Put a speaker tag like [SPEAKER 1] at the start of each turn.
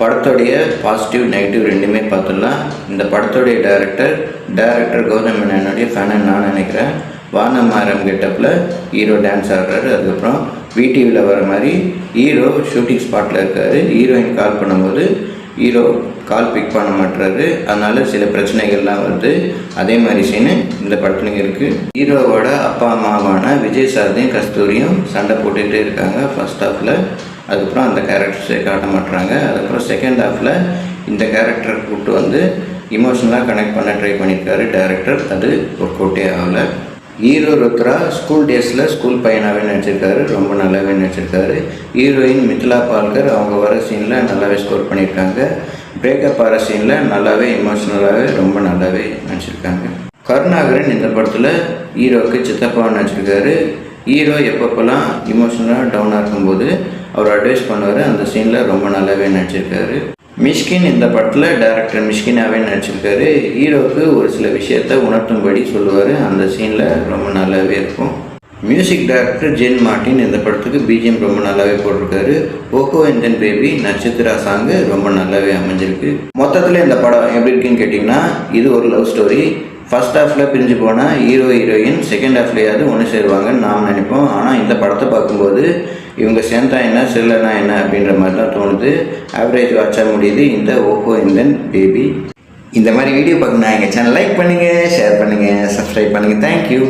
[SPEAKER 1] படத்தோடைய positive negative ரெண்டுமே பார்த்துடலாம். இந்த படத்தோடைய டைரக்டர் கௌதம் மேனனுடைய ஃபேனுன்னு நான் நினைக்கிறேன். வானமாரம் கெட்டப்பில் ஹீரோ டான்ஸ் ஆடுறாரு. அதுக்கப்புறம் விடிவியில் வர மாதிரி ஹீரோ ஷூட்டிங் ஸ்பாட்டில் இருக்கார். ஹீரோயின் கால் பண்ணும்போது ஹீரோ கால் பிக் பண்ண மாட்டுறாரு. அதனால் சில பிரச்சனைகள்லாம் வருது. அதே மாதிரி சீனு இந்த படத்துலையும் இருக்குது. ஹீரோவோட அப்பா அம்மாவான விஜய் சாரதியும் கஸ்தூரியும் சண்டை போட்டுகிட்டே இருக்காங்க ஃபர்ஸ்ட் ஹாஃபில். அதுக்கப்புறம் அந்த கேரக்டர்ஸை காட்ட மாட்டுறாங்க. அதுக்கப்புறம் செகண்ட் ஹாஃபில் இந்த கேரக்டரை கூப்பிட்டு வந்து இமோஷனலாக கனெக்ட் பண்ண ட்ரை பண்ணியிருக்காரு டைரக்டர். அது ஒர்க் அவுட்டே ஆகலை. ஹீரோ ருத்ரா ஸ்கூல் டேஸில் ஸ்கூல் பையனாகவே நடிச்சிருக்காரு. ரொம்ப நல்லாவே நடிச்சிருக்காரு. ஹீரோயின் மித்லா பால்கர் அவங்க வர சீனில் நல்லாவே ஸ்கோர் பண்ணியிருக்காங்க. பிரேக்கப் ஆகிற சீனில் நல்லாவே இமோஷ்னலாகவே ரொம்ப நல்லாவே நடிச்சிருக்காங்க. கருணாகரன் இந்த படத்தில் ஹீரோவுக்கு சித்தப்பாவை நடிச்சிருக்காரு. ஹீரோ எப்பப்போல்லாம் இமோஷனலாக டவுனாக இருக்கும்போது அவர் அட்வைஸ் பண்ணுவார். அந்த சீனில் ரொம்ப நல்லாவே நடிச்சிருக்காரு. மிஷ்கின் இந்த படத்தில் டைரக்டர் மிஷ்கினாகவே நடிச்சிருக்காரு. ஹீரோவுக்கு ஒரு சில விஷயத்தை உணர்த்தும்படி சொல்லுவார். அந்த சீனில் ரொம்ப நல்லாவே இருக்கும். மியூசிக் டைரக்டர் ஜென் மார்ட்டின் இந்த படத்துக்கு பிஜிஎம் ரொம்ப நல்லாவே போட்டிருக்காரு. ஓஹோ and then baby Nakshatra song ரொம்ப நல்லாவே அமைஞ்சிருக்கு. மொத்தத்தில் இந்த படம் எப்படி இருக்குன்னு கேட்டிங்கன்னா, இது ஒரு லவ் ஸ்டோரி. ஃபர்ஸ்ட் ஹாஃபில் பிரிஞ்சு போனால் ஹீரோயின் செகண்ட் ஹாஃப்லேயாவது ஒன்று சேருவாங்கன்னு நாம் நினைப்போம். ஆனால் இந்த படத்தை பார்க்கும்போது இவங்க சேர்ந்தா என்ன செல்லனா என்ன அப்படின்ற மாதிரி தான் தோணுது. ஆவரேஜ் வாட்சாக முடியுது இந்த ஓஹோ அண்ட் தென் பேபி. இந்த மாதிரி வீடியோ பார்க்கணுன்னா எங்கள் சேனல் லைக் பண்ணுங்கள், ஷேர் பண்ணுங்கள், சப்ஸ்கிரைப் பண்ணுங்கள். தேங்க்யூ.